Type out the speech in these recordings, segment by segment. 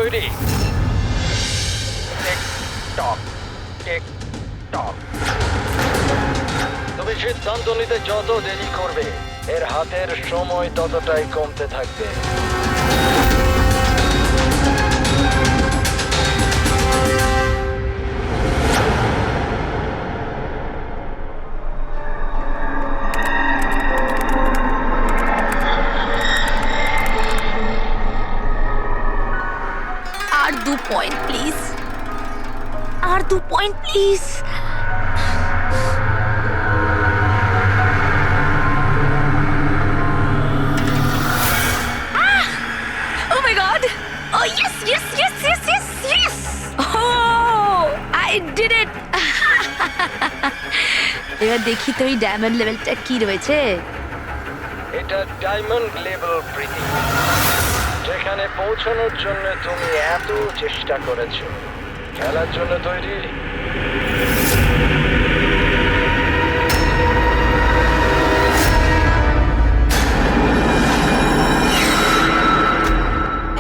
তৈরি? টিক টক, টিক টক। তুমি সিদ্ধান্ত নিতে যত দেরি করবে, এর হাতের সময় ততটাই কমতে থাকবে। আর 2 পয়েন্ট প্লিজ, আর 2 point please. Oh my god! Oh yes, yes, yes, yes, yes, yes! Oh, I did it! এবার দেখি তো এই ডায়মন্ড লেভেলটা কি রয়েছে। এটা ডায়মন্ড লেভেল প্রীতি, যেখানে পৌঁছানোর জন্য তুমি এত চেষ্টা করেছো। খেলার জন্য তৈরি?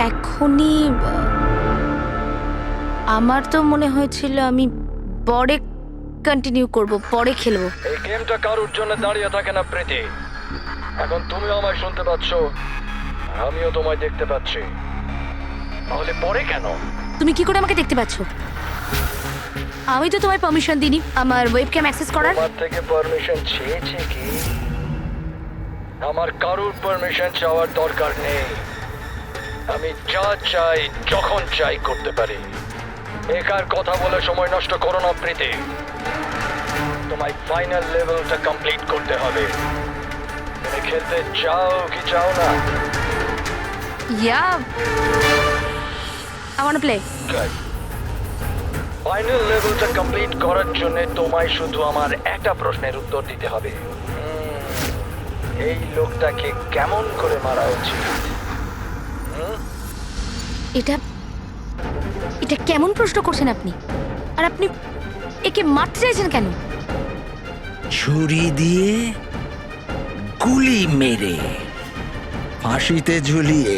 এখনই আমার তো মনে হয়েছিল আমি পরে কন্টিনিউ করব, পরে খেলবো। এই গেমটা কারোর জন্য দাঁড়িয়ে থাকে না প্রীতি। এখন তুমিও আমায় শুনতে পাচ্ছ, আমিও তোমায় দেখতে পাচ্ছি। তাহলে পরে কেন? তুমি কি করে আমাকে দেখতে পাচ্ছ? আমি তো তোমায় পারমিশন দিইনি আমার ওয়েবক্যাম অ্যাক্সেস করার। তোমার থেকে পারমিশন চেয়েছে কি? আমার কারোর পারমিশন চাওয়ার দরকার নেই। আমি যা চাই যখন চাই করতে পারি। বেকার কথা বলে সময় নষ্ট করো না প্রীতি। তোমায় ফাইনাল লেভেলটা কমপ্লিট করতে হবে। তুমি খেলতে চাও কি চাও না? Yeah, I want to play. Final লেভেলটা কমপ্লিট করার জন্য তোমায় শুধু আমার একটা প্রশ্নের উত্তর দিতে হবে। এই লোকটাকে কেমন করে মারা উচিত? এটা এটা কেমন প্রশ্ন করছেন আপনি? আর আপনি একে মারতে চাইছেন কেন? ছুরি দিয়ে, গুলি মেরে, ফাঁসিতে ঝুলিয়ে।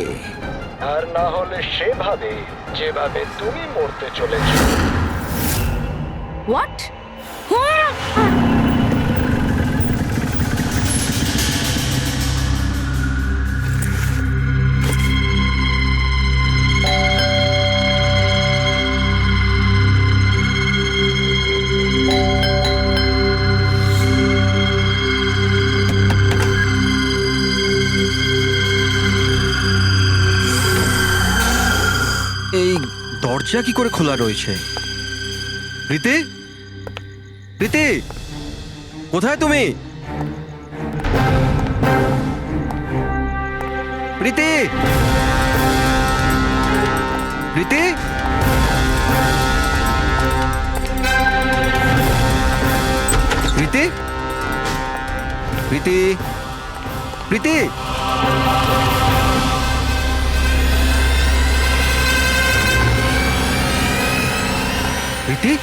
আর না হলে সেভাবে যেভাবে তুমি মরতে চলেছো। হোয়াট? এই দরজা কি করে খোলা রয়েছে? প্রীতি, প্রীতি, কোথায় তুমি? প্রীতি, প্রীতি, প্রীতি, প্রীতি, প্রীতি। প্রীতি,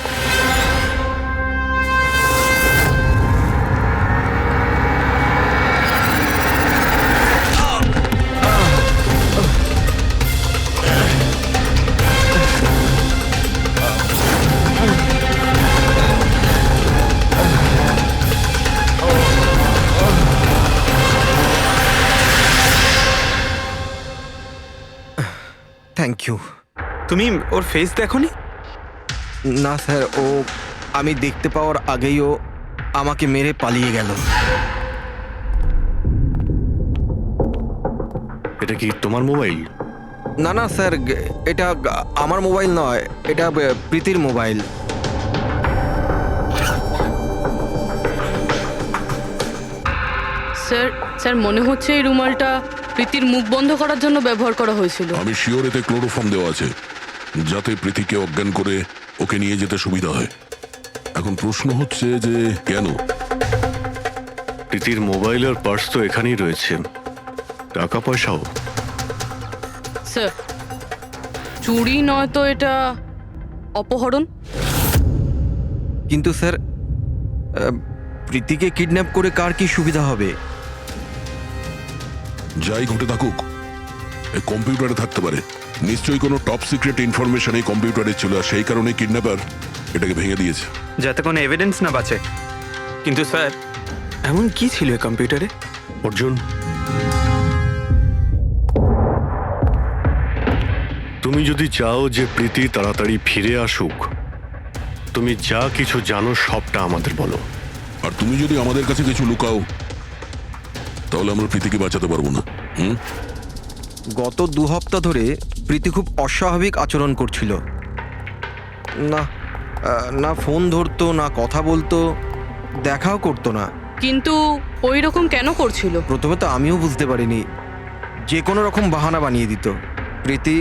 থ্যাংক ইউ। তুমি ওর ফেস দেখোনি? না স্যার, ও আমি দেখতে পাওয়ার আগেই ও আমাকে মেরে পালিয়ে গেল। এটা কি তোমার মোবাইল? না না স্যার, এটা আমার মোবাইল নয়, এটা প্রীতির মোবাইল। স্যার মনে হচ্ছে এই রুমালটা প্রীতির মুখ বন্ধ করার জন্য ব্যবহার করা হয়েছিল। আমি শিওর এতে ক্লোরোফর্ম দেওয়া আছে, যাতে প্রীতিকে অজ্ঞান করে ওকে নিয়ে যেতে সুবিধা হয়। এখন প্রশ্ন হচ্ছে যে কেন? প্রীতির মোবাইল আর পার্স তো এখানেই রয়েছে, টাকা পয়সাও। স্যার চুরি নয় তো এটা অপহরণ। কিন্তু স্যার, প্রীতিকে কিডন্যাপ করে কার কি সুবিধা হবে? যাই ঘটে থাকুক, এই কম্পিউটারে থাকতে পারে। নিশ্চয়ই কোনো টপ সিক্রেট ইনফরমেশন এই কম্পিউটারে ছিল আর সেই কারণে কিডন্যাপার এটাকে ভেঙে দিয়েছে। যাতে কোনো এভিডেন্স না বাঁচে। কিন্তু স্যার, এমন কি ছিল এই কম্পিউটারে? অর্জুন, তুমি যদি চাও যে প্রীতি তাড়াতাড়ি ফিরে আসুক, তুমি যা কিছু জানো সবটা আমাদের বলো। আর তুমি যদি আমাদের কাছে কিছু লুকাও তাহলে আমরা প্রীতিকে বাঁচাতে পারবো না। গত 2 সপ্তাহ ধরে প্রীতি খুব অস্বাভাবিক আচরণ করছিল। না না ফোন ধরতো, না কথা বলতো, দেখাও করতো না। কিন্তু ওই রকম কেন করছিল? প্রথমে তো আমিও বুঝতে পারিনি, যে কোনো রকম বাহানা বানিয়ে দিত। প্রীতি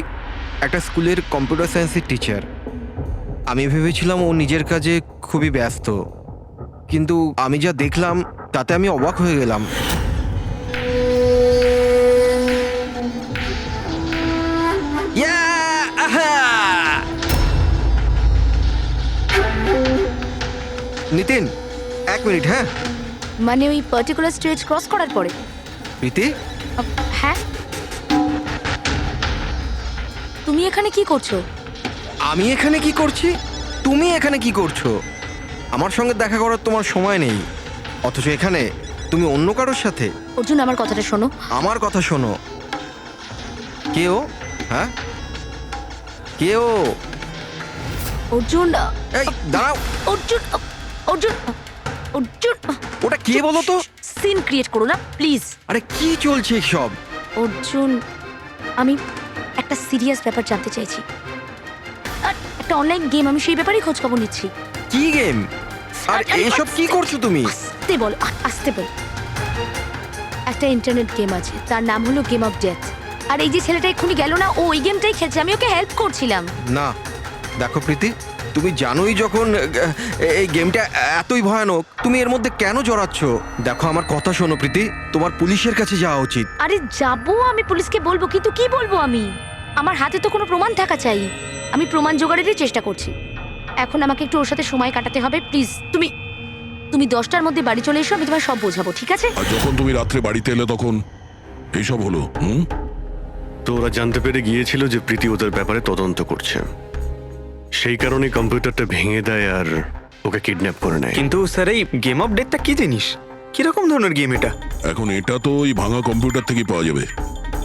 একটা স্কুলের কম্পিউটার সায়েন্সের টিচার। আমি ভেবেছিলাম ও নিজের কাজে খুবই ব্যস্ত, কিন্তু আমি যা দেখলাম তাতে আমি অবাক হয়ে গেলাম। নিতিন, 1 মিনিট। হ্যাঁ মানে ওই পার্টিকুলার স্টেজ ক্রস করার পরে? প্রীতি, হ্যাঁ, তুমি এখানে কি করছো? আমি এখানে কি করছি? তুমি এখানে কি করছো? আমার সঙ্গে দেখা করার তোমার সময় নেই, অথচ এখানে তুমি অন্য কারোর সাথে। অর্জুন, আমার কথাটা শোনো। আমার কথা শোনো। কে ও? হ্যাঁ, কে ও? অর্জুন, এই দাঁড়াও। অর্জুন, অর্জুন, অর্জুন, ওটা কে বলো তো? সিন ক্রিয়েট করো না প্লিজ। আরে কি চলছে সব? অর্জুন, আমি একটা সিরিয়াস ব্যাপার জানতে চাইছি। আর একটা অনলাইন গেম, আমি সেই ব্যাপারেই খোঁজ খবর নিচ্ছি। কি গেম? আর এসব কি করছো তুমি? আস্তে বল, আস্তে বল। একটা ইন্টারনেট গেম আছে, তার নাম হলো গেম অফ ডেথ। আর এই যে ছেলেটা এক্ষুনি গেল না, ও ওই গেমটাই খেলছে, আমি ওকে হেল্প করছিলাম। না দেখো প্রীতি, তুমি জানোই যখন এই গেমটা এতই ভয়ানক, তুমি এর মধ্যে কেন জড়াচ্ছ? দেখো আমার কথা শোনো প্রীতি, তোমার পুলিশের কাছে যাওয়া উচিত। আরে যাবো, আমি পুলিশকে বলবো, কিন্তু কি বলবো আমি? আমার হাতে তো কোনো প্রমাণ থাকা চাই। আমি প্রমাণ জোগাড়েরই চেষ্টা করছি। এখন আমাকে একটু ওর সাথে সময় কাটাতে হবে। প্লিজ তুমি 10টার মধ্যে বাড়ি চলে এসো, আমি তোমায় সব বোঝাবো, ঠিক আছে? আর যখন তুমি রাত্রে বাড়িতে এলে তখন এইসব হলো। তো ওরা জানতে পেরে গিয়েছিল যে প্রীতি ওদের ব্যাপারে তদন্ত করছে, সেই কারণে কম্পিউটারটা ভেঙে দেয় আর ওকে কিডন্যাপ করে নেয়। কিন্তু স্যার, এই গেম অফ ডেথটা কি জিনিস? কিরকম ধরনের গেম এটা? এখন এটা তো ওই ভাঙা কম্পিউটার থেকেই পাওয়া যাবে।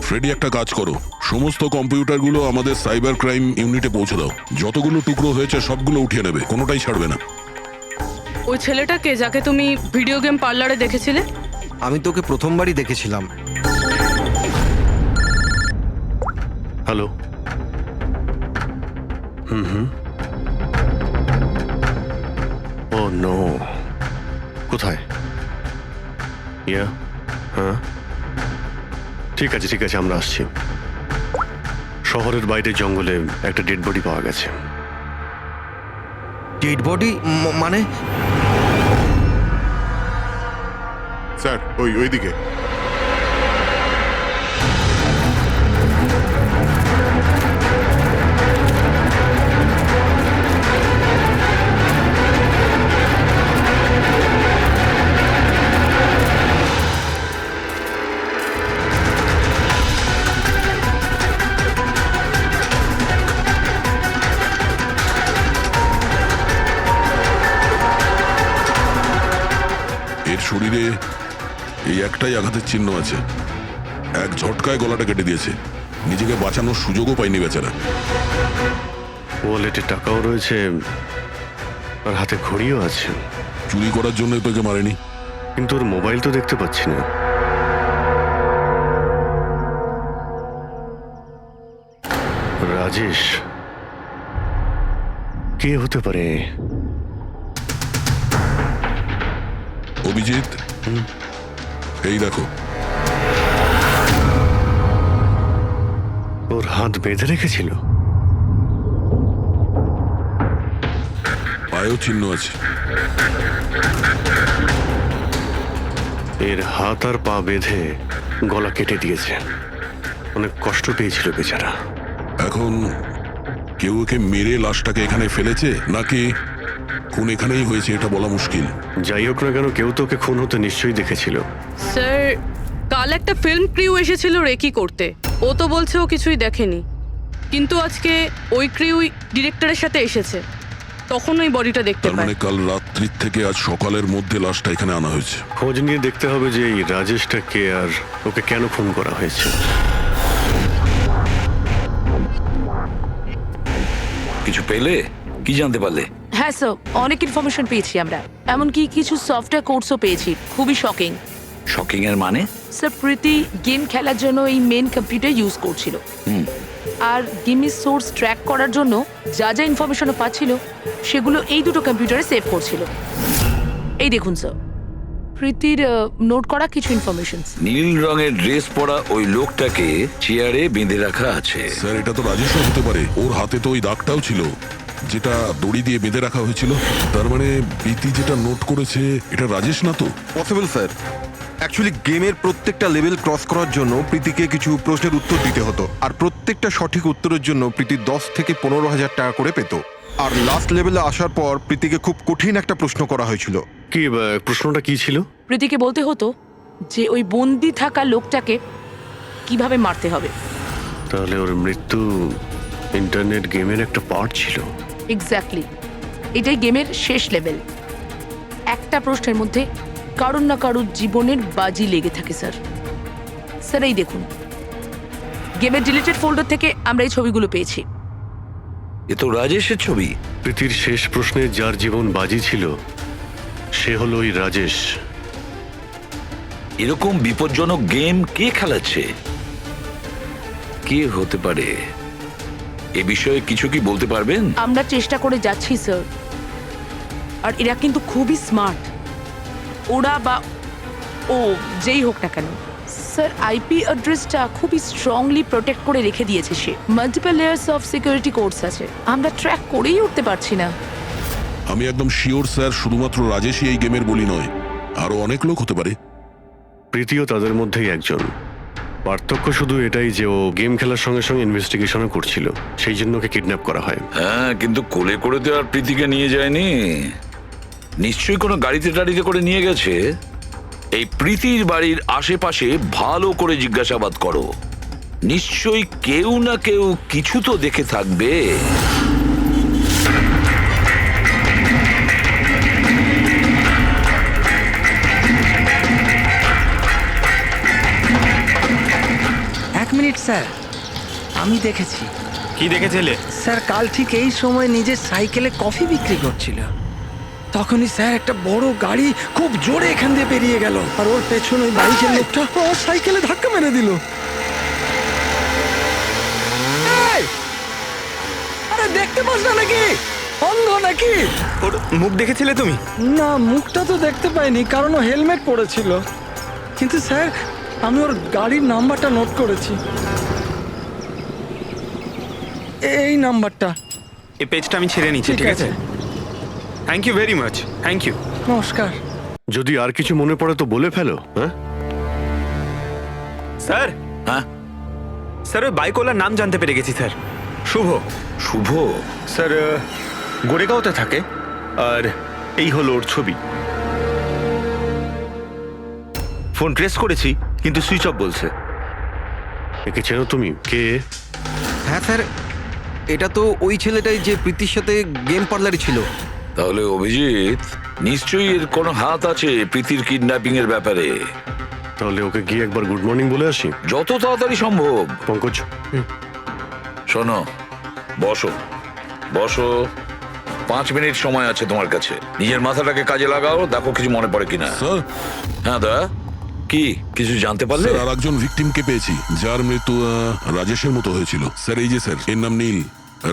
ফ্রেডি, একটা কাজ করো, সমস্ত কম্পিউটারগুলো আমাদের সাইবার ক্রাইম ইউনিটে পৌঁছে দাও। যতগুলো টুকরো হয়েছে সবগুলো উঠিয়ে নেবে, কোনোটাই ছাড়বে না। ওই ছেলেটাকে যাকে তুমি ভিডিও গেম পার্লারে দেখেছিলে? আমি তোকে প্রথমবারই দেখেছিলাম। হ্যালো। ও নো, কোথায়? ইয়া, হ্যাঁ ঠিক আছে ঠিক আছে, আমরা আসছি। শহরের বাইরে জঙ্গলে একটা ডেড বডি পাওয়া গেছে। ডেড বডি মানে? স্যার, ওইদিকে। এর শরীরে এই একটাই আঘাতের চিহ্ন আছে। এক ঝটকায় গলাটা কেটে দিয়েছে, নিজেকে বাঁচানোর সুযোগও পায়নি বেচারা। ওয়ালেটে টাকাও রয়েছে আর হাতে ঘড়িও আছে। চুরি করার জন্য তোকে মারেনি। কিন্তু ওর মোবাইল তো দেখতে পাচ্ছি না। রাজেশ কে হতে পারে? অভিজিৎ, এই দেখো, ওর হাত বেঁধে রেখেছিল। পায়েও চিহ্ন আছে। এর হাত আর পা বেঁধে গলা কেটে দিয়েছে। অনেক কষ্ট পেয়েছিল বেচারা। এখন কেউ ওকে মেরে লাশটাকে এখানে ফেলেছে নাকি খুন এখানেই হয়েছে এটা বলা মুশকিল। যাই হোক না কেন, কেউ তো ওকে খুন হতে নিশ্চয়ই দেখেছিল। স্যার, কাল একটা ফিল্ম ক্রিউ এসেছিল রেকি করতে। ও তো বলছে ও কিছুই দেখেনি। কিন্তু আজকে ওই ক্রিউ ডিরেক্টরের সাথে এসেছে, তখন ওই বডিটা দেখতে তার পায়। মানে কাল রাত্রির থেকে আজ সকালের মধ্যে লাশটা এখানে আনা হয়েছে। খোঁজ নিয়ে দেখতে হবে যে এই রাজেশটা কে আর ওকে কেন খুন করা হয়েছে। কিছু পেলে? কি জানতে পারলে? হ্যাঁ স্যার, অনেক ইনফরমেশন পেয়েছি আমরা, এমনকি কিছু সফটওয়্যার কোর্সও পেয়েছি। খুবই শকিং। শকিং এর মানে? স্যার, প্রীতি গেম খেলার জন্য এই মেন কম্পিউটার ইউজ করছিল, আর গেমের সোর্স ট্র্যাক করার জন্য যা যা ইনফরমেশনও পাচ্ছিল সেগুলো এই দুটো কম্পিউটারে সেভ করছিল। এই দেখুন স্যার, প্রীতির নোট করা কিছু ইনফরমেশন। নীল রঙের ড্রেস পরা ওই লোকটাকে চেয়ারে বেঁধে রাখা আছে। স্যার এটা তো রাজেশও হতে পারে, ওর হাতে তো ওই দাগটাও ছিল যেটা দড়ি দিয়ে বেঁধে রাখা হয়েছিল। তার মানে প্রীতি যেটা নোট করেছে এটা রাজেশ না তো? Possible sir. অ্যাকচুয়ালি গেমের প্রত্যেকটা লেভেল ক্রস করার জন্য প্রীতিকে কিছু প্রশ্নের উত্তর দিতে হতো, আর প্রত্যেকটা সঠিক উত্তরের জন্য প্রীতি 10 থেকে 15,000 টাকা করে পেত। আর লাস্ট লেভেলে আসার পর প্রীতিকে খুব কঠিন একটা প্রশ্ন করা হয়েছিল। কি প্রশ্নটা কি ছিল? প্রীতিকে বলতে হতো যে ওই বন্দি থাকা লোকটাকে কিভাবে মারতে হবে। তাহলে ওর মৃত্যু ইন্টারনেট গেমের একটা পার্ট ছিল। এক্স্যাক্টলি, এটাই গেমের শেষ লেভেল। একটা প্রশ্নের মধ্যে কারুর না কারুর জীবনের বাজি লেগে থাকে স্যার। স্যার এই দেখুন, গেমের ডিলিটেড ফোল্ডার থেকে আমরা এই ছবিগুলো পেয়েছি। এ তো রাজেশের ছবি। প্রীতির শেষ প্রশ্নে যার জীবন বাজি ছিল সে হলো ওই রাজেশ। এরকম বিপজ্জনক গেম কে খেলাচ্ছে? কে হতে পারে? এ বিষয়ে কিছু কি বলতে পারবেন? আমরা চেষ্টা করে যাচ্ছি স্যার, আর এরা কিন্তু খুবই স্মার্ট। ওরা বা ও যেই হোক না কেন স্যার, আইপি অ্যাড্রেসটা খুবই স্ট্রংলি প্রোটেক্ট করে রেখে দিয়েছে সে। Multiple layers of security codes আছে, আমরা ট্র্যাক করেই উঠতে পারছি না। আমি একদম শিওর স্যার, শুধুমাত্র রাজেশই এই গেমের বলি নয়, আরো অনেক লোক হতে পারে। প্রীতিও তাদের মধ্যেই একজন। পার্থক্য শুধু এটাই যে ও গেম খেলার সঙ্গে সঙ্গে ইনভেস্টিগেশনও করছিল, সেই জন্য ওকে কিডন্যাপ করা হয়। হ্যাঁ, কিন্তু কোলে করে তো আর প্রীতিকে নিয়ে যায়নি। নিশ্চয়ই কোনো গাড়িতে টাড়িতে করে নিয়ে গেছে। এই প্রীতির বাড়ির আশেপাশে ভালো করে জিজ্ঞাসাবাদ করো, নিশ্চয়ই কেউ না কেউ কিছু তো দেখে থাকবে। এক মিনিট স্যার, আমি দেখেছি। কি দেখেছিলে? স্যার কাল ঠিক এই সময় নিজের সাইকেলে কফি বিক্রি করছিল, তখনই স্যার একটা বড় গাড়ি খুব জোরে এখান দিয়ে বেরিয়ে গেল, আর ওর পেছনে ওই বাইকের লোকটা ওর সাইকেলে ধাক্কা মেরে দিল। এই! আরে দেখতে পাস না নাকি? অন্ধ নাকি? ওর মুখ দেখেছিলে তুমি? না, মুখটা তো দেখতে পাইনি, কারণ ও হেলমেট পরেছিল। কিন্তু স্যার আমি ওর গাড়ির নাম্বারটা নোট করেছি, এই নাম্বারটা। এই পেজটা আমি ছেড়ে নিচ্ছি, ঠিক আছে? Thank you very much. Thank you. নমস্কার। যদি আর কিছু মনে পড়ে তো বলে ফেলো। হ্যাঁ স্যার, হ্যাঁ স্যার ওই বাইকওয়ালার নাম জানতে পেরে গেছি স্যার। শুভ। শুভ? স্যার গোরেগাঁওতে থাকে, আর এই হলো ওর ছবি। ফোন ট্রেস করেছি কিন্তু সুইচ অফ বলছে। একে চেনো তুমি? কে? হ্যাঁ স্যার, এটা তো ওই ছেলেটাই যে প্রীতির সাথে গেম পার্লারে ছিল। তাহলে অভিজিৎ নিশ্চয়ই এর কোনো হাত আছে প্রীতির কিডন্যাপিং এর ব্যাপারে। তাহলে ওকে গিয়ে একবার গুড মর্নিং বলে আসি। যত তাড়াতাড়ি সম্ভব। পঙ্কজ, শোনো, বসো বসো, 5 মিনিট সময় আছে তোমার কাছে। নিজের মাথাটাকে কাজে লাগাও, দেখো কিছু মনে পড়ে কিনা। স্যার, হ্যাঁ দা, কি কিছু জানতে পারলে? স্যার আর একজন ভিকটিমকে পেয়েছি যার মৃত্যু রাজেশের মতো হয়েছিল। স্যার এই যে স্যার, এর নাম নীল।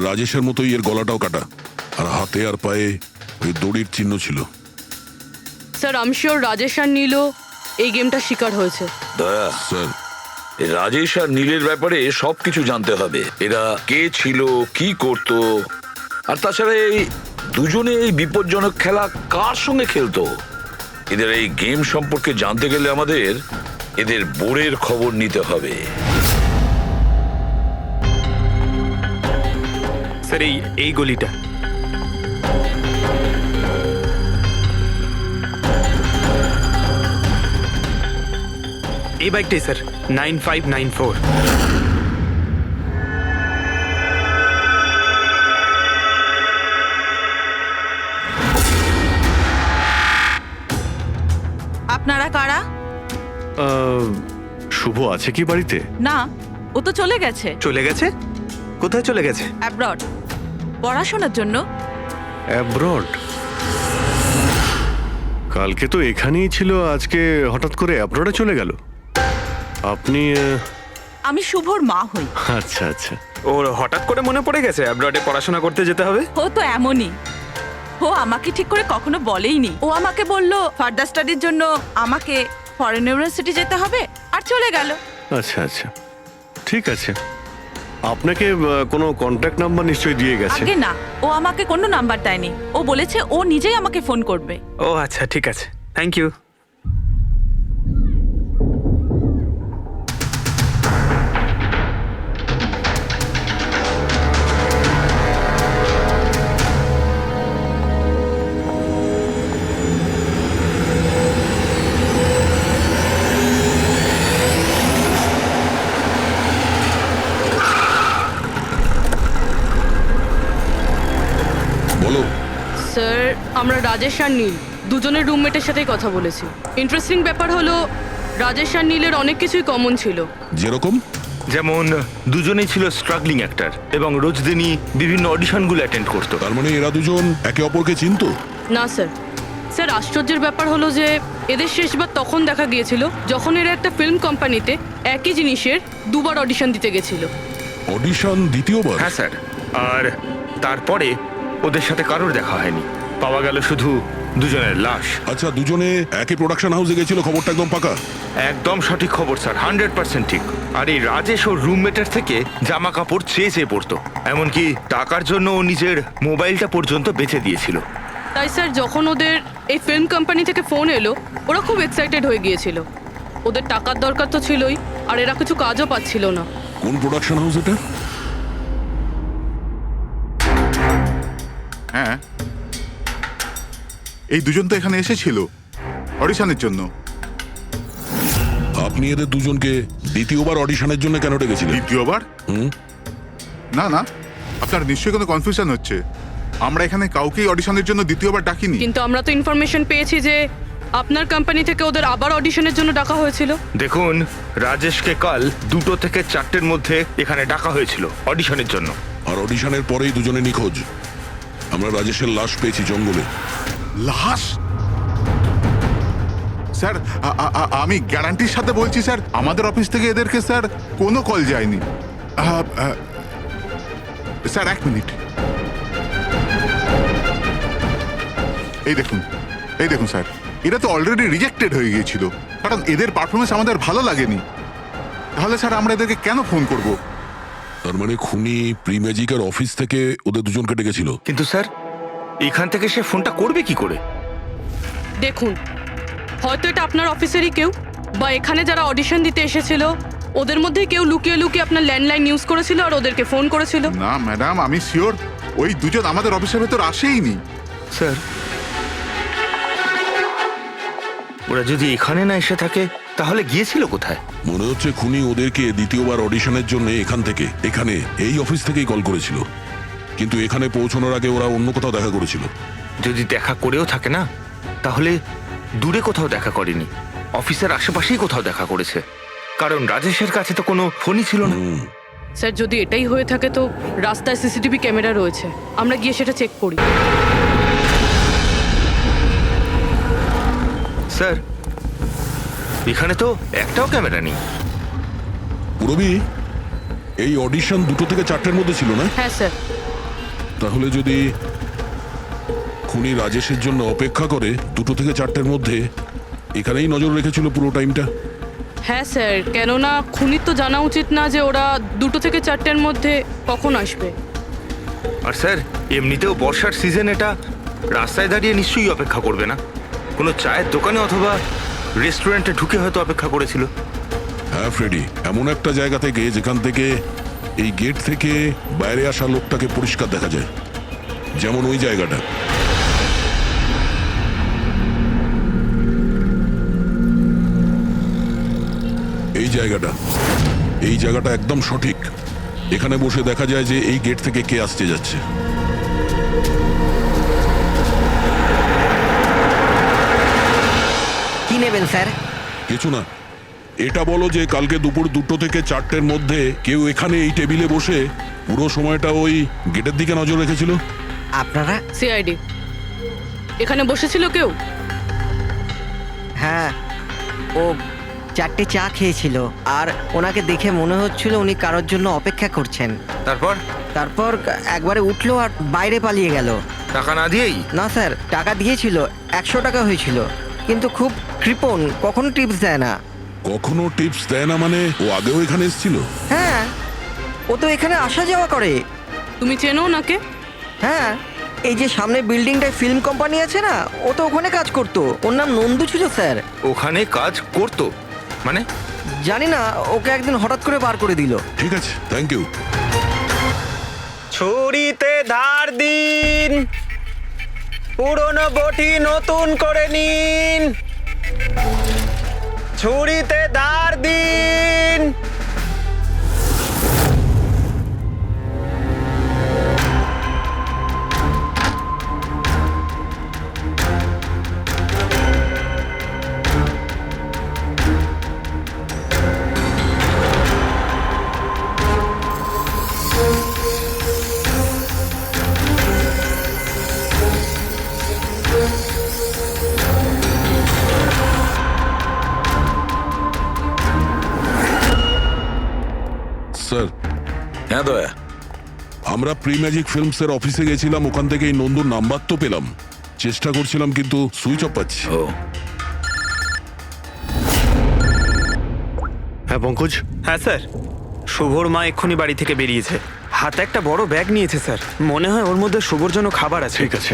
রাজেশের মতোই এর গলাটাও কাটা, আর হাতে আর পায়ে ওই দড়ির চিহ্ন ছিল। স্যার আমি শিওর রাজেশ আর নীলও এই গেমটা শিকার হয়েছে। দয়া, স্যার এই রাজেশ আর নীলের ব্যাপারে সবকিছু জানতে হবে। এরা কে ছিল, কি করত, আর তাছাড়া এই দুজনে এই বিপজ্জনক খেলা কার সঙ্গে খেলতো। এদের এই গেম সম্পর্কে জানতে গেলে আমাদের এদের বোর্ডের খবর নিতে হবে। স্যার এই গলিটা। এই বাইকটাই স্যার, 9594। শুভ আছে কি বাড়িতে? না, ও তো চলে গেছে চলে গেছে? কোথায় চলে গেছে? অ্যাব্রড, পড়াশোনার জন্য। অ্যাব্রড? কালকে তো এখানেই ছিল, আজকে হঠাৎ করে অ্যাব্রডে চলে গেল। আপনি আমি শুভর মা হই। আচ্ছা আচ্ছা। ওর হঠাৎ করে মনে পড়ে গেছে অ্যাব্রডে পড়াশোনা করতে যেতে হবে। ও তো এমনই, ও আমাকে ঠিক করে কখনো বলেইনি। ও আমাকে বলল ফার্দার স্টাডির জন্য আমাকে ফরেন ইউনিভার্সিটি যেতে হবে, আর চলে গেল। আচ্ছা আচ্ছা, ঠিক আছে। আপনাকে কোনো কন্ট্যাক্ট নাম্বার নিশ্চয়ই দিয়ে গেছে? আগে না, ও আমাকে কোনো নাম্বার দেয়নি। ও বলেছে ও নিজেই আমাকে ফোন করবে। ও আচ্ছা, ঠিক আছে, থ্যাংক ইউ। বলো। স্যার, আমরা রাজেশ আর নীল দুজনের রুমমেটের সাথেই কথা বলেছি। ইন্টারেস্টিং ব্যাপার হলো রাজেশ আর নীলের অনেক কিছুই কমন ছিল। যেরকম? যেমন দুজনেই ছিল স্ট্রাগলিং অ্যাক্টর এবং রোজ দিনই বিভিন্ন অডিশনগুলো অ্যাটেন্ড করতো। তার মানে এরা দুজন একে অপরকে চিনতো? না স্যার। স্যার, আশ্চর্যের ব্যাপার হলো যে এদের শেষবার তখন দেখা গিয়েছিল যখন এরা একটা ফিল্ম কোম্পানিতে একই জিনিসের দুবার অডিশন দিতে গেছিল। অডিশন দ্বিতীয়বার? হ্যাঁ স্যার, আর তারপরে ওদের সাথে কারোর দেখা হয়নি, পাওয়া গেল শুধু দুজনের লাশ। আচ্ছা, দুজনে একই প্রোডাকশন হাউসে গেছিল, খবরটা একদম পাকা? একদম সঠিক খবর স্যার, 100% ঠিক। আর এই রাজেশ ওর রুমমেটের থেকে জামা কাপড় চেয়ে চেয়ে পড়তো, এমনকি টাকার জন্য ও নিজের মোবাইলটা পর্যন্ত বেচে দিয়েছিল। তাই স্যার, যখন ওদের এই ফিল্ম কোম্পানি থেকে ফোন এলো ওরা খুব এক্সাইটেড হয়ে গিয়েছিল। ওদের টাকার দরকার তো ছিলই, আর এরা কিছু কাজও পাচ্ছিল না। কোন প্রোডাকশন হাউস এটা? হ্যাঁ, এই দুজন তো এখানে এসেছিল অডিশনের জন্য। আপনি এদের দুজনকে দ্বিতীয়বার অডিশনের জন্য কেন ডেকেছিলেন? দ্বিতীয়বার? না না, আপনার নিশ্চয়ই কোনো কনফিউশন হচ্ছে। আমরা এখানে কাউকেই অডিশনের জন্য দ্বিতীয়বার ডাকিনি। কিন্তু আমরা তো ইনফরমেশন পেয়েছি যে আপনার কোম্পানি থেকে ওদের আবার অডিশনের জন্য ডাকা হয়েছিল। দেখুন, রাজেশকে কাল 2টো থেকে 4টের মধ্যে এখানে ডাকা হয়েছিল অডিশনের জন্য। আর অডিশনের পরেই দুজনে নিখোঁজ। আমরা রাজেশের লাশ পেয়েছি জঙ্গলে। লাশ? স্যার, আমি গ্যারান্টির সাথে বলছি স্যার, আমাদের অফিস থেকে এদেরকে স্যার কোনো কল যায়নি। Sir, 1 minute. এই দেখুন স্যার, এরা তো অলরেডি রিজেক্টেড হয়ে গিয়েছিল, কারণ এদের পারফরমেন্স আমাদের ভালো লাগেনি। তাহলে স্যার আমরা এদেরকে কেন ফোন করব? তার মানে খুনি প্রিম্যাজিকের অফিস থেকে ওদের দুজনকে ডেকেছিল। কিন্তু স্যার, এখান থেকে সে ফোনটা করবে কি করে? দেখুন, হয়তো এটা আপনার অফিসেরই কেউ, বা এখানে যারা অডিশন দিতে এসেছিল ওদের মধ্যে কেউ লুকিয়ে লুকিয়ে আপনার ল্যান্ডলাইন ইউজ করেছিল আর ওদেরকে ফোন করেছিল। না ম্যাডাম, আমি শিওর ওই দুজন আমাদের অফিসের ভেতর আসেইনি। স্যার, ওরা যদি এখানে না এসে থাকে তাহলে গিয়েছিল কোথায়? মনে হচ্ছে খুনি ওদেরকে দ্বিতীয়বার অডিশনের জন্য এখানে এই অফিস থেকেই কল করেছিল, কিন্তু এখানে পৌঁছানোর আগে ওরা অন্য কোথাও দেখা করেছিল। যদি দেখা করেও থাকে না, তাহলে দূরে কোথাও দেখা করেনি, অফিসের আশেপাশেই কোথাও দেখা করেছে, কারণ রাজেশের কাছে তো কোনো ফোনই ছিল না। স্যার, যদি এটাই হয়ে থাকে তো রাস্তায় সিসিটিভি ক্যামেরা রয়েছে, আমরা গিয়ে সেটা চেক করি। স্যার, এখানে তো একটাও ক্যামেরা নেই। পুরবি, এই অডিশন 2টো থেকে 4টের মধ্যে ছিল না? হ্যাঁ স্যার। তাহলে যদি খুনি রাজেশের জন্য অপেক্ষা করে 2টো থেকে 4টের মধ্যে, এখানেই নজর রেখেছিল পুরো টাইমটা। হ্যাঁ স্যার, কেননা খুনির তো জানা উচিত না যে ওরা 2টো থেকে 4টের মধ্যে কখন আসবে। আর স্যার, এমনিতেও বর্ষার সিজন, এটা রাস্তায় দাঁড়িয়ে নিশ্চয়ই অপেক্ষা করবে না, কোনো চায়ের দোকানে অথবা রেস্টুরেন্টে ঢুকে হয়তো অপেক্ষা করেছিল। হ্যাঁ ফ্রেডি, এমন একটা জায়গা থেকে যেখান থেকে এই গেট থেকে বাইরে আসা লোকটাকে পরিষ্কার দেখা যায়, যেমন ওই জায়গাটা। এই জায়গাটা একদম সঠিক। এখানে বসে দেখা যায় যে এই গেট থেকে কে আসতে যাচ্ছে। কি নেবেন স্যার? কিছু না, এটা বলো যে কালকে দুপুর 2টো থেকে 4টের মধ্যে কেউ এখানে এই টেবিলে বসে পুরো সময়টা ওই গেটের দিকে নজর রেখেছিল? আপনারা? সিআইডি এখানে বসেছিল কেউ? হ্যাঁ, ও 4টে চা খেয়েছিল আর ওনাকে দেখে মনে হচ্ছিল উনি কারোর জন্য অপেক্ষা করছেন। তারপর তারপর একবারে উঠলো আর বাইরে পালিয়ে গেল। টাকা না দিয়েই? না স্যার, টাকা দিয়েছিল, 100 টাকা হয়েছিল, কিন্তু খুব কৃপণ, কখনো টিপস দেয় না। কখনো টিপস দেয় না মানে ও আগেও এখানে এসেছিল? হ্যাঁ, ও তো এখানে আসা যাওয়া করে। তুমি চেনো ওনাকে? হ্যাঁ, এই যে সামনে বিল্ডিংটায় ফিল্ম কোম্পানি আছে না, ও তো ওখানে কাজ করতো। ওর নাম নন্দু ছিল স্যার। ওখানে কাজ করতো মানে? জানি না, ওকে একদিন হঠাৎ করে বার করে দিল। ঠিক আছে, থ্যাংক ইউ। ছুরিতে ধার দিন, পুরনো বটি নতুন করে নিন। ছুরিতে ধার দিন। স্যার, হ্যাঁ দয়া, আমরা প্রি ম্যাজিক ফিল্মসের অফিসে গেছিলাম, ওখান থেকে এই নন্দুর নাম্বার তো পেলাম, চেষ্টা করছিলাম কিন্তু সুইচ অফ পাচ্ছি। ও হ্যাঁ পঙ্কজ, হ্যাঁ স্যার, শুভর মা এক্ষুনি বাড়ি থেকে বেরিয়েছে, হাতে একটা বড় ব্যাগ নিয়েছে স্যার। মনে হয় ওর মধ্যে শুভর জন্য খাবার আছে। ঠিক আছে,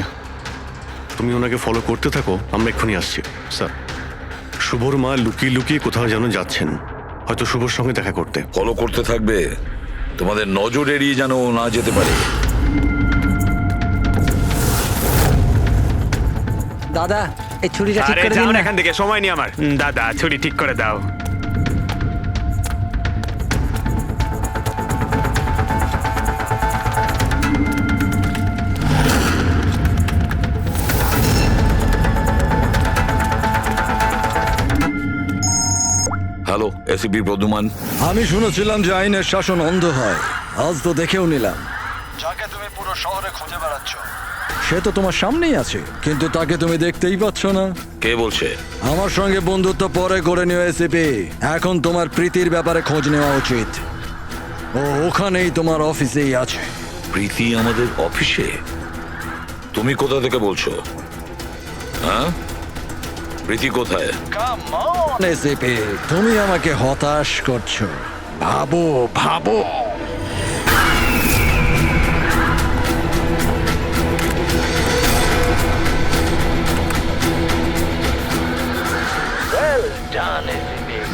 তুমি ওনাকে ফলো করতে থাকো, আমরা এক্ষুনি আসছি। স্যার, শুভর মা লুকিয়ে লুকিয়ে কোথাও যেন যাচ্ছেন, হয়তো শুভর সঙ্গে দেখা করতে। ফলো করতে থাকবে, তোমাদের নজর এড়িয়ে যেন ও না যেতে পারে। দাদা, এই ছুরিটা ঠিক আরে করে যাও দিন না না। এখান থেকে, সময় নেই আমার। দাদা, ছুরি ঠিক করে দাও। Hello, ACP Pradyuman. আমি শুনেছিলাম যে আইনের শাসন অন্ধ হয়, আজ তো দেখেও নিলাম। যাকে তুমি পুরো শহরে খুঁজে বেড়াচ্ছ, সে তো তোমার সামনেই আছে, কিন্তু তাকে তুমি দেখতেই পাচ্ছ না। কে বলছে? আমার সঙ্গে বন্ধুত্ব পরে করে নিও এসিপি, এখন তোমার প্রীতির ব্যাপারে খোঁজ নেওয়া উচিত। ও ওখানেই তোমার অফিসেই আছে। প্রীতি আমাদের অফিসে? তুমি কোথা থেকে বলছো? হ্যাঁ, প্রীতি কোথায়? এসিপি, তুমি আমাকে হতাশ করছো। ভাবো ভাবো।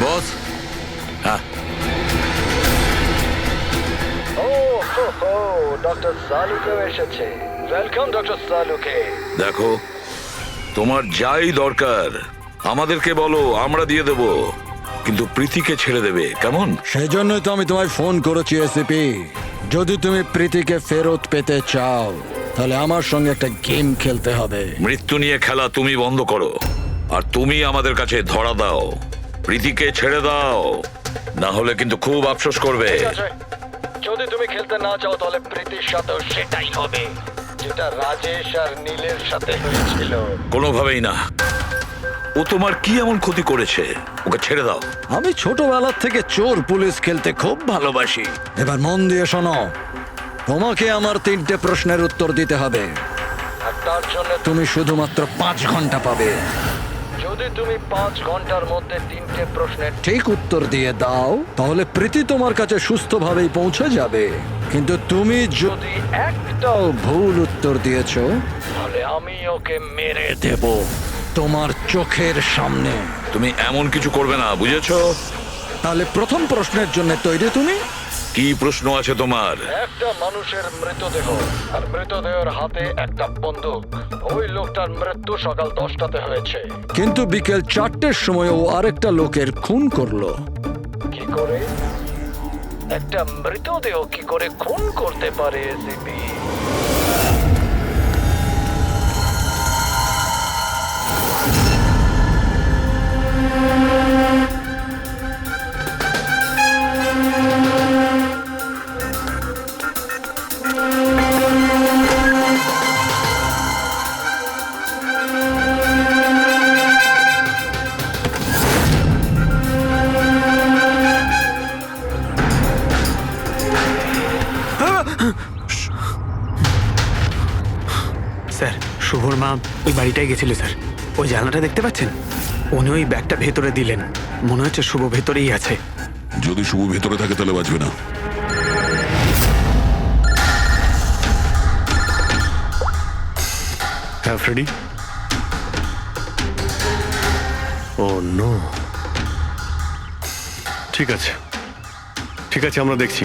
বস? হ্যাঁ, ডক্টর সালুকেও এসেছে। Welcome doctor Salunke. দেখো, তোমার যাই দরকার আমাদেরকে বলো, আমরা দিয়ে দেব, কিন্তু প্রীতিকে ছেড়ে দেবে, কেমন? সেজন্যই তো আমি তোমায় ফোন করেছি এসিপি। যদি তুমি প্রীতিকে ফেরত পেতে চাও, তাহলে আমার সঙ্গে একটা গেম খেলতে হবে। মৃত্যু নিয়ে খেলা তুমি বন্ধ করো, আর তুমি আমাদের কাছে ধরা দাও। প্রীতিকে ছেড়ে দাও, না হলে কিন্তু খুব আফসোস করবে। ঠিক আছে, যদি তুমি খেলতে না চাও তাহলে প্রীতির সাথেও সেটাই হবে, যেটা রাজেশ আর নীলের সাথে হয়েছিল। কোনোভাবেই না। ও তোমার কি এমন ক্ষতি করেছে? ওকে ছেড়ে দাও। আমি ছোটবেলা থেকে চোর পুলিশ খেলতে খুব ভালোবাসি। এবার মন দিয়ে শোনো, তোমাকে আমার 3টে প্রশ্নের উত্তর দিতে হবে। আর তার জন্য তুমি শুধুমাত্র 5 ঘন্টা পাবে। যদি তুমি 5 ঘন্টার মধ্যে 3টে প্রশ্নের ঠিক উত্তর দিয়ে দাও, তাহলে প্রীতি তোমার কাছে সুস্থভাবেই পৌঁছে যাবে। কিন্তু তুমি যদি একটাও ভুল উত্তর দিয়েছো, তাহলে আমি ওকে মেরে দেব তোমার চোখের সামনে। তুমি এমন কিছু করবে না, বুঝেছো? তাহলে প্রথম প্রশ্নের জন্য তৈরি তুমি? কি প্রশ্ন আছে তোমার? একটা মানুষের মৃতদেহ, আর মৃতদেহের হাতে একটা বন্দুক। ওই লোকটার মৃত্যু সকাল 10টাতে হয়েছে। কিন্তু বিকেল 4টের সময় ও আরেকটা লোকের খুন করলো। কি করে একটা মৃতদেহ কি করে খুন করতে পারে এসিপি? শুভর মা ওই বাড়িটায় গেছিল স্যার। ওই জানলাটা দেখতে পাচ্ছেন? উনি ওই ব্যাগটা ভেতরে দিলেন। মনে হচ্ছে শুভ ভেতরেই আছে। যদি শুভ ভেতরে থাকে তাহলে বাঁচবে না। হ্যাঁ ফ্রেডি। ও নো। ঠিক আছে ঠিক আছে, আমরা দেখছি।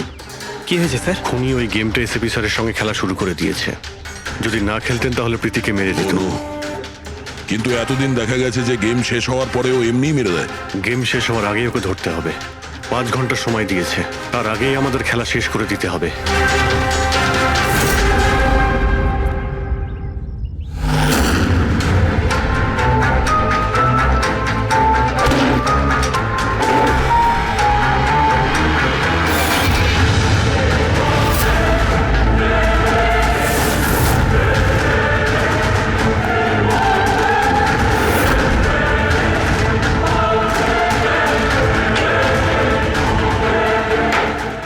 কি হয়েছে স্যার? খুনি ওই গেমটা এসএপি স্যারের সঙ্গে খেলা শুরু করে দিয়েছে। যদি না খেলতেন তাহলে প্রীতিকে মেরে দিত। নো, কিন্তু এতদিন দেখা গেছে যে গেম শেষ হওয়ার পরেও এমনিই মেরে দেয়। গেম শেষ হওয়ার আগেই ওকে ধরতে হবে। 5 ঘন্টা সময় দিয়েছে, তার আগেই আমাদের খেলা শেষ করে দিতে হবে।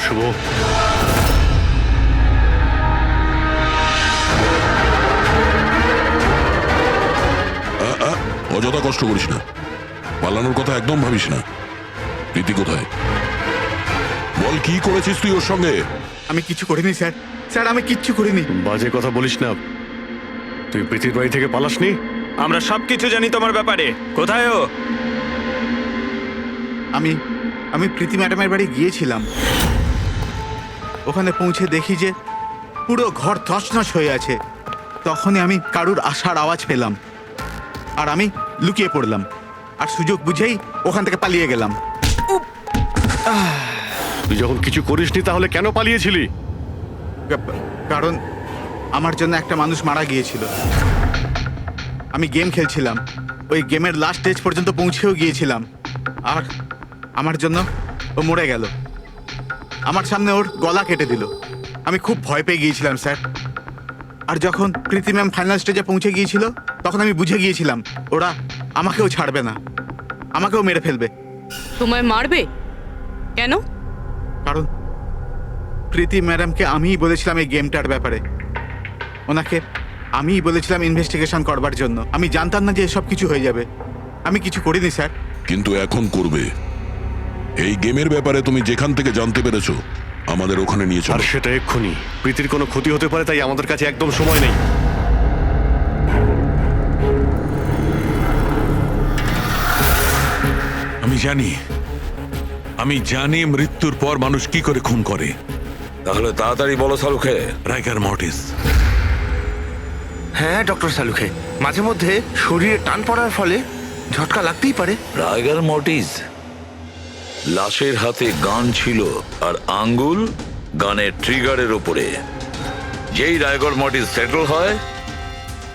শুভ, অযথা কষ্ট করিস না, পালানোর কথা একদম ভাবিস না। প্রীতি কোথায়? বল, কি করেছিস তুই ওর সঙ্গে? আমি কিছু করিনি স্যার, স্যার আমি কিচ্ছু করিনি। বাজে কথা বলিস না। তুই প্রীতির বাড়ি থেকে পালাসনি? আমরা সবকিছু জানি তোমার ব্যাপারে। কোথায় ও? আমি প্রীতি ম্যাডামের বাড়ি গিয়েছিলাম। ওখানে পৌঁছে দেখি যে পুরো ঘর তছনছ হয়ে আছে। তখনই আমি কারুর আসার আওয়াজ পেলাম, আর আমি লুকিয়ে পড়লাম, আর সুযোগ বুঝেই ওখান থেকে পালিয়ে গেলাম। তুই যখন কিছু করিসনি তাহলে কেন পালিয়েছিলি? কারণ আমার জন্য একটা মানুষ মারা গিয়েছিল। আমি গেম খেলছিলাম, ওই গেমের লাস্ট স্টেজ পর্যন্ত পৌঁছেও গিয়েছিলাম, আর আমার জন্য ও মরে গেল। আমার সামনে ওর গলা কেটে দিল। আমি খুব ভয় পেয়ে গিয়েছিলাম স্যার। আর যখন প্রীতি ম্যাম ফাইনাল স্টেজে পৌঁছে গিয়েছিল তখন আমি বুঝে গিয়েছিলাম ওরা আমাকেও ছাড়বে না, আমাকেও মেরে ফেলবে। তোমায় মারবে কেন? কারণ প্রীতি ম্যাডামকে আমিই বলেছিলাম এই গেমটার ব্যাপারে। ওনাকে আমিই বলেছিলাম ইনভেস্টিগেশন করবার জন্য। আমি জানতাম না যে এসব কিছু হয়ে যাবে। আমি কিছু করিনি স্যার। কিন্তু এখন করবে। এই গেমের ব্যাপারে তুমি যেখান থেকে জানতে পেরেছো আমাদের ওখানে নিয়ে আর চলো। সেটা এক্ষুনি। প্রীতির কোনো ক্ষতি হতে পারে, তাই আমাদের কাছে একদম সময় নেই। আমি জানি মৃত্যুর পর মানুষ কি করে খুন করে। তাহলে তাড়াতাড়ি বলো সালুখে। রাইগার মর্টিস। হ্যাঁ ডক্টর সালুখে, মাঝে মধ্যে শরীরে টান পড়ার ফলে ঝটকা লাগতেই পারে। রাইগার মর্টিস। লাশের হাতে গান ছিল আর আঙ্গুল গানের ট্রিগারের ওপরে। যেই রাইগার মর্টিস সেটেল হয়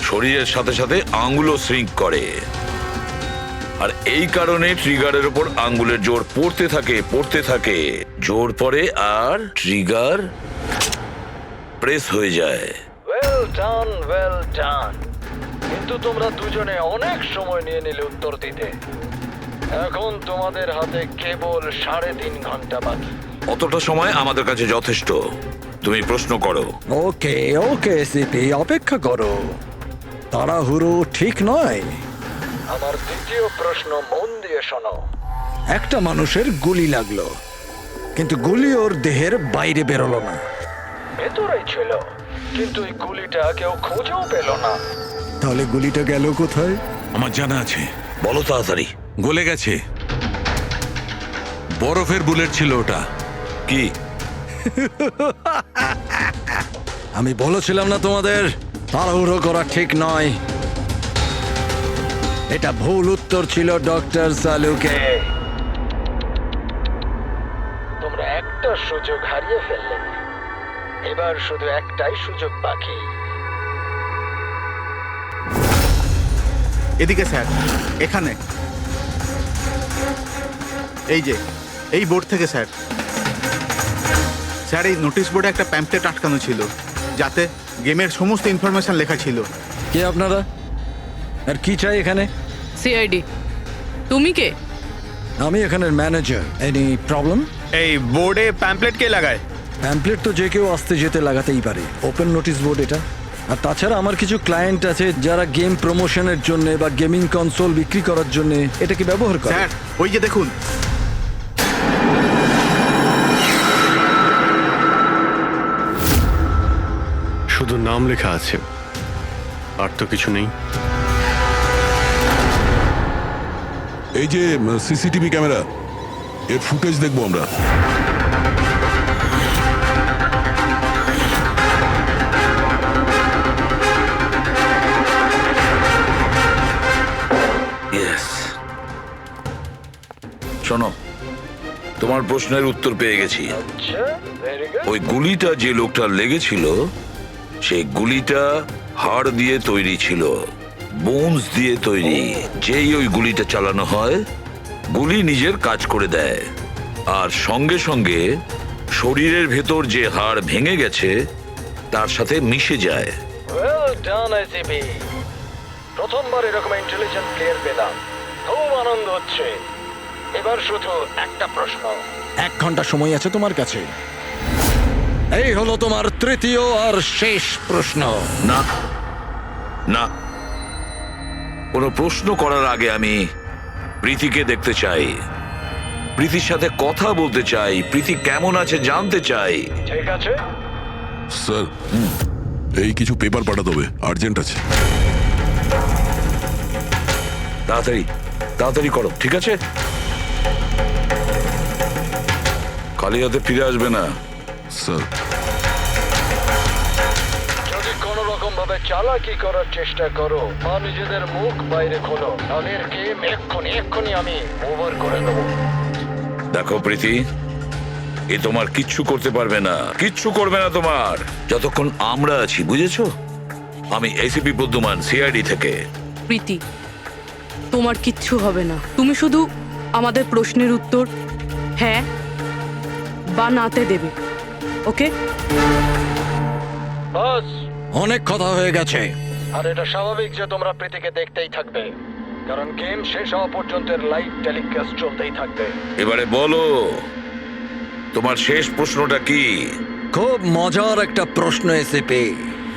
শরীরের সাথে সাথে আঙ্গুলও শ্রিঙ্ক করে, আর এই কারণে ট্রিগারের ওপর আঙ্গুলের জোর পড়তে থাকে, জোর পড়ে আর ট্রিগার প্রেস হয়ে যায়। Well done. কিন্তু তোমরা দুজনে অনেক সময় নিয়ে নিলে উত্তর দিতে। এখন তোমাদের হাতে কেবল 3.5 ঘন্টা বাকি। অতটা সময় আমাদের কাছে যথেষ্ট। তুমি প্রশ্ন করো। ওকে ওকে সিপি, অপেক্ষা করো, তাড়াহুড়ো ঠিক নয়। আমার দ্বিতীয় প্রশ্ন মন দিয়ে শোনো। একটা মানুষের গুলি লাগলো, কিন্তু গুলি ওর দেহের বাইরে বেরোলো না। ভেতরেই ছিল, কিন্তু এই গুলিটা কেউ খুঁজেও পেল না। তাহলে গুলিটা গেল কোথায়? আমার জানা আছে। বলো তাড়াতাড়ি। গলে গেছে। বরফের বুলেট ছিল ওটা। কি? আমি বলেছিলাম না তোমাদের তাড়াহুড়ো করা ঠিক নয়। এটা ভুল উত্তর ছিল ডক্টর সালুকে। তোমরা একটা সুযোগ হারিয়ে ফেললে। এবার শুধু একটাই সুযোগ বাকি। এদিকে স্যার, এখানে এই যে এই বোর্ড থেকে স্যার। স্যার এই নোটিশ বোর্ডে একটা প্যাম্পলেট আটকানো ছিল, যাতে গেমের সমস্ত ইনফরমেশন লেখা ছিল। কে আপনারা আর কি চাই এখানে? সিআইডি। তুমি কে? আমি এখানের ম্যানেজার। Any problem? এই বোর্ডে প্যাম্পলেট কে লাগায়? প্যাম্পলেট তো যে কেউ আসতে যেতে লাগাতেই পারে। ওপেন নোটিশ বোর্ড এটা। আর তাছাড়া আমার কিছু ক্লায়েন্ট আছে যারা গেম প্রমোশনের জন্য বা গেমিং কনসোল বিক্রি করার জন্য এটাকে ব্যবহার করে। স্যার ওই যে দেখুন, শুধু নাম লেখা আছে, আর তো কিছু নেই। এই যে সিসিটিভি ক্যামেরা, এর ফুটেজ দেখবো আমরা। ইয়েস, শোনো, তোমার প্রশ্নের উত্তর পেয়ে গেছি। আচ্ছা, ভেরি গুড। ওই গুলিটা যে লোকটার লেগেছিল, সেই গুলিটা হাড় দিয়ে তৈরি ছিল, বোনস দিয়ে তৈরি। যেই ওই গুলিটা চালানো হয়, গুলি নিজের কাজ করে দেয়, আর সঙ্গে সঙ্গে শরীরের ভেতর যে হাড় ভেঙে গেছে তার সাথে মিশে যায়। ওয়েল ডান আইসিপি, প্রথমবার এরকম ইন্টেলিজেন্ট প্লেয়ার পেলাম, খুব আনন্দ হচ্ছে। এবার শুধু একটা প্রশ্ন। 1 ঘন্টা সময় আছে তোমার কাছে। এই হলো তোমার তৃতীয় আর শেষ প্রশ্ন। না না, কোনো প্রশ্ন করার আগে আমি প্রীতিকে দেখতে চাই, প্রীতির সাথে কথা বলতে চাই, প্রীতি কেমন আছে জানতে চাই। ঠিক আছে, স্যার, এই কিছু পেপার পাঠাতে হবে, আর্জেন্ট আছে। তাড়াতাড়ি তাড়াতাড়ি করো, ঠিক আছে? খালি হাতে ফিরে আসবে না। স্যার, যদি কোনো রকম ভাবে চালাকি করার চেষ্টা করো বা নিজেদের মুখ বাইরে খোলো, তাহলে এর গেম এক্ষুনি আমি ওভার করে দেবো। দেখো প্রীতি, এ তোমার কিচ্ছু করতে পারবে না, কিচ্ছু করবে না তোমার, যতক্ষণ আমরা আছি, বুঝেছো? আমি এসিপি প্রদ্যুমান, সিআইডি থেকে। প্রীতি, তোমার কিচ্ছু হবে না। তুমি শুধু আমাদের প্রশ্নের উত্তর হ্যাঁ বা নাতে দেবে, ওকে? বাস, অনেক কথা হয়ে গেছে। আর এটা স্বাভাবিক যে তোমরা প্রীতিকে দেখতেই থাকবে, কারণ গেম শেষ হওয়া পর্যন্ত লাইভ টেলিকাস্ট চলতেই থাকবে। এবারে বলো, তোমার শেষ প্রশ্নটা কি? খুব মজার একটা প্রশ্ন এসেপি,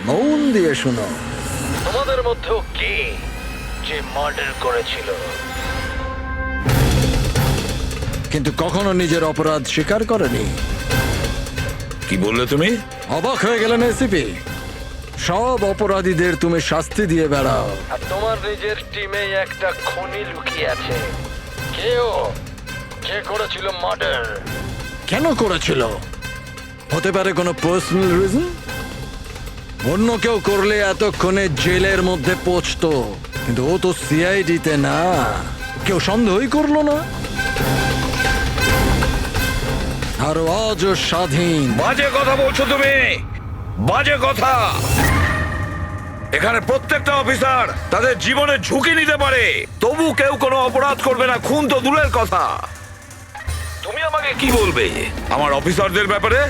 মন দিয়ে শুনো। তোমাদের মধ্যেও কে যে মার্ডার করেছিল? কিন্তু কখনো নিজের অপরাধ স্বীকার করেনি। কি বললে তুমি? অবাক হয়ে গেলেন এসিপি? সব অপরাধীদের তুমি শাস্তি দিয়ে বেড়াও, আর তোমার নিজের টিমে একটা খুনি লুকিয়ে আছে। কে করেছিল মার্ডার? কেন করেছিল? হতে পারে কোনো পার্সোনাল রিজন। অন্য কেউ করলে এতক্ষণে জেলের মধ্যে পৌঁছতো, কিন্তু ও তো সিআইডিতে না, কেউ সন্দেহই করলো না। আর আজও স্বাধীন। বাজে কথা বলছো তুমি, বাজে কথা। এখানে প্রত্যেকটা অফিসার তাদের জীবনে ঝুঁকি নিতে পারে, তবু কেউ কোনো অপরাধ করবে না, খুন তো দূরের কথা। তুমি আমাকে কি বলবে আমার অফিসারদের ব্যাপারে?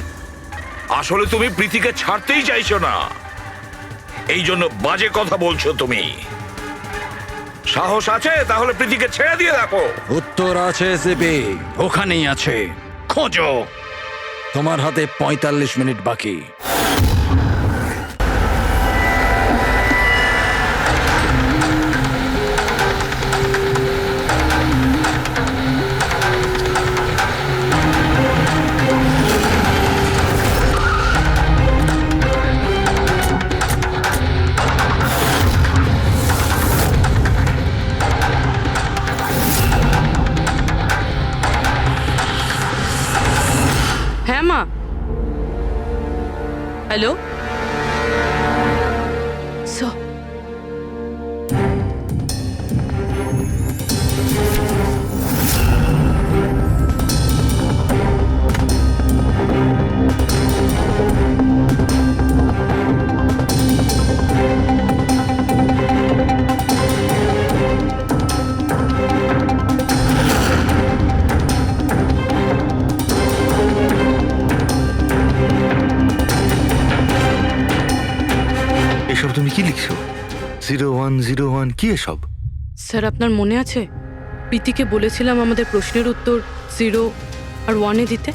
আসলে তুমি প্রীতিকে ছাড়তেই চাইছো না, এই জন্য বাজে কথা বলছো তুমি। সাহস আছে তাহলে প্রীতিকে ছেড়ে দিয়ে দেখো। উত্তর আছে এসিপি, ওখানেই আছে, খোঁজো। তোমার হাতে 45 মিনিট বাকি। হ্যাঁ মা, হ্যালো। এসব তুমি কি লিখছো? 0101 কি এসব? স্যার, আপনার মনে আছে প্রীতিকে বলেছিলাম আমাদের প্রশ্নের উত্তর 0 আর 1-এ দিতে?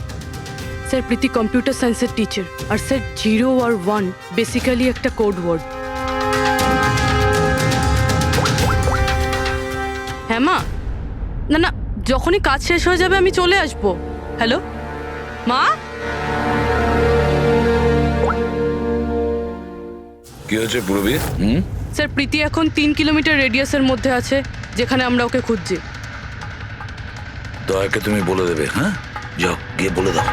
স্যার, প্রীতি কম্পিউটার সায়েন্সের টিচার, আর স্যার 0 আর 1 বেসিক্যালি একটা কোড ওয়ার্ড। মা? না না, যখনই কাজ শেষ হয়ে যাবে আমি চলে আসবো। হ্যালো মা? কি হয়েছে পূরবী? স্যার, প্রীতি এখন 3 কিলোমিটার রেডিয়াসের মধ্যে আছে, যেখানে আমরা ওকে খুঁজছি। দয়াকে তুমি বলে দেবে। হ্যাঁ, যাও গিয়ে বলে দাও।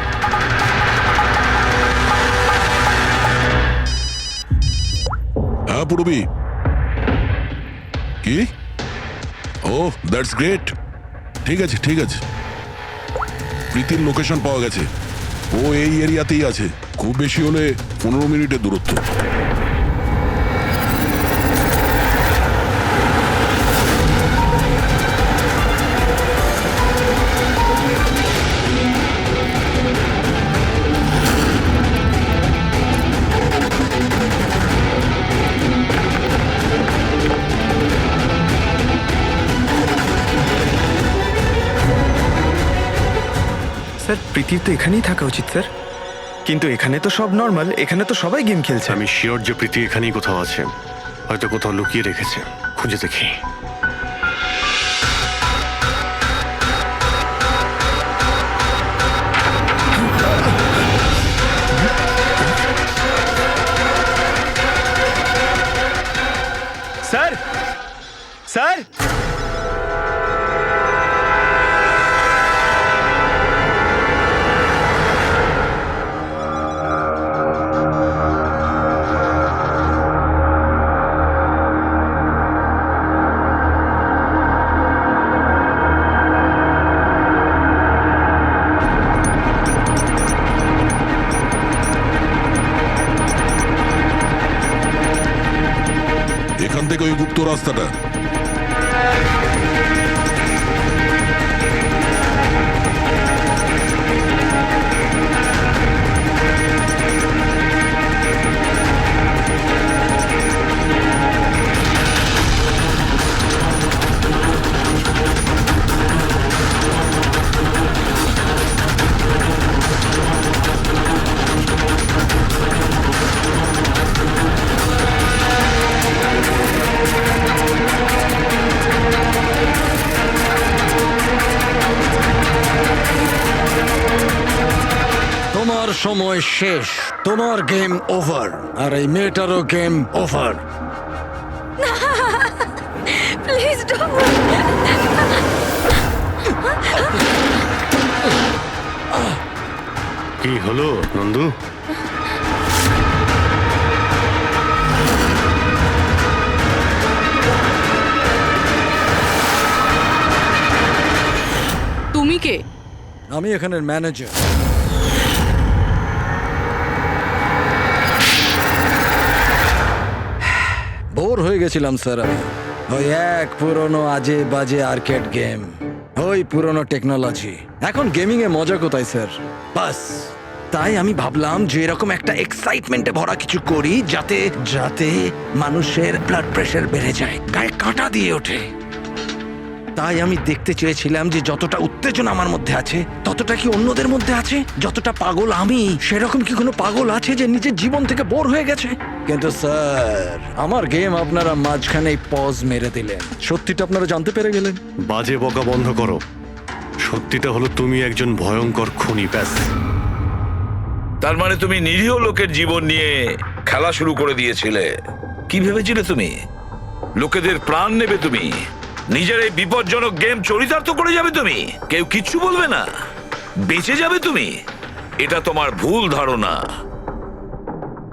হ্যাঁ পূরবী, কি? ও দ্যাটস গ্রেট। ঠিক আছে ঠিক আছে, প্রীতির লোকেশন পাওয়া গেছে। ও এই এরিয়াতেই আছে, খুব বেশি হলে 15 মিনিটের দূরত্ব। স্যার, প্রীতির তো এখানেই থাকা উচিত স্যার, কিন্তু এখানে তো সব নর্মাল, এখানে তো সবাই গেম খেলছে। আমি শিওর যে প্রীতি এখানেই কোথাও আছে, হয়তো কোথাও লুকিয়ে রেখেছে। খুঁজে দেখি। স্যার, স্যার, এখান থেকে ওই গুপ্ত রাস্তাটা। তোমার সময় শেষ, তোমার গেম ওভার, আর এই মেয়েটারও গেম ওভার। Please don't. কি হলো নন্দু? তুমি কে? আমি এখানের ম্যানেজার। বোর হয়ে গেছিলাম স্যার আমি। ওই এক পুরনো আজে বাজে আর্কেড গেম, ওই পুরনো টেকনোলজি। এখন গেমিং এ মজা কোথায় স্যার? বাস তাই আমি ভাবলাম যে এরকম একটা এক্সাইটমেন্টে ভরা কিছু করি, যাতে যাতে মানুষের ব্লাড প্রেশার বেড়ে যায়, গায়ে কাঁটা দিয়ে ওঠে। তাই আমি দেখতে চেয়েছিলাম যে যতটা উত্তেজনা আমার মধ্যে আছে, ততটা কি অন্যদের মধ্যে আছে? যতটা পাগল আমি, সেরকম কি কোনো পাগল আছে যে নিজের জীবন থেকে বোর হয়ে গেছে? কিন্তু স্যার, আমার গেম আপনারা মাঝখানেই পজ মেরে দিলেন। সত্যিটা আপনারা জানতে পেরে গেলেন। বাজে বকা বন্ধ করো। সত্যিটা হলো তুমি একজন ভয়ঙ্কর খুনি, ব্যাস। তার মানে তুমি নিরীহ লোকের জীবন নিয়ে খেলা শুরু করে দিয়েছিলে। কি ভেবেছিলে তুমি লোকেদের প্রাণ নেবে? তুমি নিজের এই বিপজ্জনক গেম চরিতার্থ করে যাবে? তুমি কেউ কিচ্ছু বলবে না, বেঁচে যাবে তুমি? এটা তোমার ভুল ধারণা।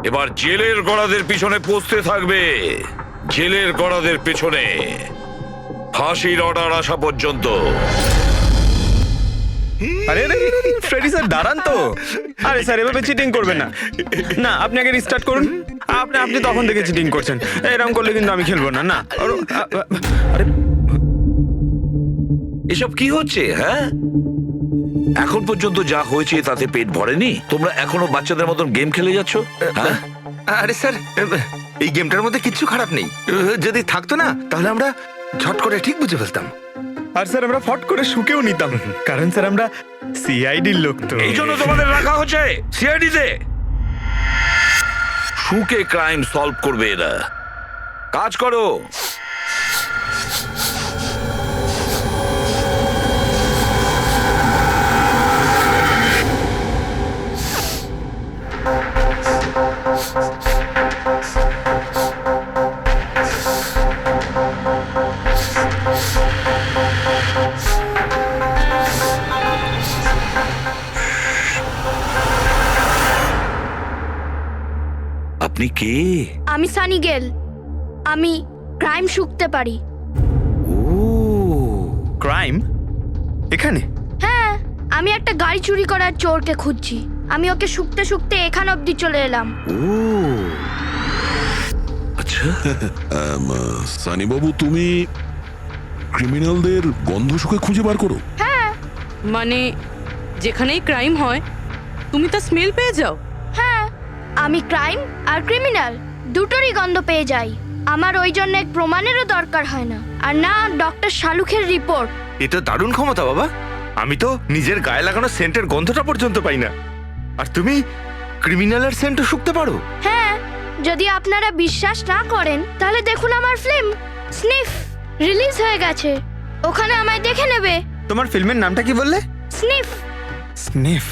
এবার জেলের গড়াদের পিছনে পৌঁছতে থাকবে, জেলের গড়াদের পেছনে, ফাঁসির অর্ডার আসা পর্যন্ত। আরে ফ্রেডি স্যার, দাঁড়ান তো। আরে স্যার, এভাবে চিটিং করবেন না। না, আপনি আগে রিস্টার্ট করুন। আপনি তখন থেকে চিটিং করছেন, এরকম করলে কিন্তু আমি খেলবো না। না, আরে এসব কি হচ্ছে? হ্যাঁ, এখন পর্যন্ত যা হয়েছে তাতে পেট ভরেনি? তোমরা এখনো বাচ্চাদের মতন গেম খেলে যাচ্ছ? হ্যাঁ, আরে স্যার, এই গেমটার মধ্যে কিচ্ছু খারাপ নেই। যদি থাকতো না, তাহলে আমরা ঝট করে ঠিক বুঝে ফেলতাম। আর স্যার, আমরা ফট করে শুকেও নিতাম, কারণ স্যার আমরা সিআইডির লোক। তো এই জন্য তোমাদের রাখা হচ্ছে সিআইডিতে। শুকে ক্রাইম সলভ করবে এরা। কাজ করো। আপনি কে? আমি সানি গেল। আমি ক্রাইম শুকতে পারি। ও, ক্রাইম এখানে? হ্যাঁ, আমি একটা গাড়ি চুরি করার চোরকে খুঁজছি। আমি ওকে শুকতে শুকতে এখান অবধি চলে এলাম। ও, আচ্ছা। সানি বাবু, তুমি ক্রিমিনালদের গন্ধ শুকে খুঁজে বার করো? হ্যাঁ মানে যেখানেই ক্রাইম হয় তুমি তা স্মেল পেয়ে যাও? হ্যাঁ, আমি ক্রাইম আর ক্রিমিনাল দুটোরই গন্ধ পেয়ে যাই। আমার ওই জন্য এক প্রমাণেরও দরকার হয় না, আর না ডক্টর শালুখের রিপোর্ট। এটা দারুণ ক্ষমতা বাবা। আমি তো নিজের গায়ে লাগানো সেন্টের গন্ধটা পর্যন্ত পাই না, আর তুমি ক্রিমিনালের সেন্টও শুকতে পারো? হ্যাঁ, যদি আপনারা বিশ্বাস না করেন তাহলে দেখুন আমার ফিল্ম স্নিফ রিলিজ হয়ে গেছে, ওখানে আমায় দেখে নেবে। তোমার ফিল্মের নামটা কি বললে? স্নিফ। স্নিফ?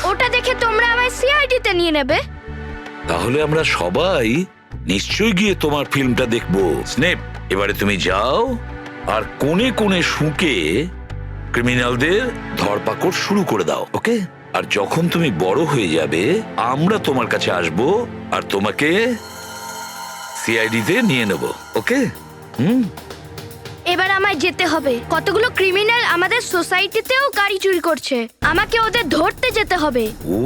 ওটা দেখে তোমরা আমায় সিআইডিতে নিয়ে নেবে। তাহলে আমরা সবাই নিশ্চয়ই গিয়ে তোমার ফিল্মটা দেখবো। স্নেপ, এবারে তুমি যাও আর কোণে কোণে শুকে ক্রিমিনালদের ধরপাকড় শুরু করে দাও, ওকে? আর যখন তুমি বড় হয়ে যাবে আমরা তোমার কাছে আসবো আর তোমাকে সিআইডিতে নিয়ে নেব, ওকে? এবার আমায় যেতে হবে। কতগুলো ক্রিমিনাল আমাদের সোসাইটিতেও গাড়ি চুরি করছে, আমাকে ওদের ধরতে যেতে হবে। Oh,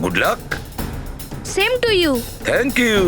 good luck. Same to you. Thank you.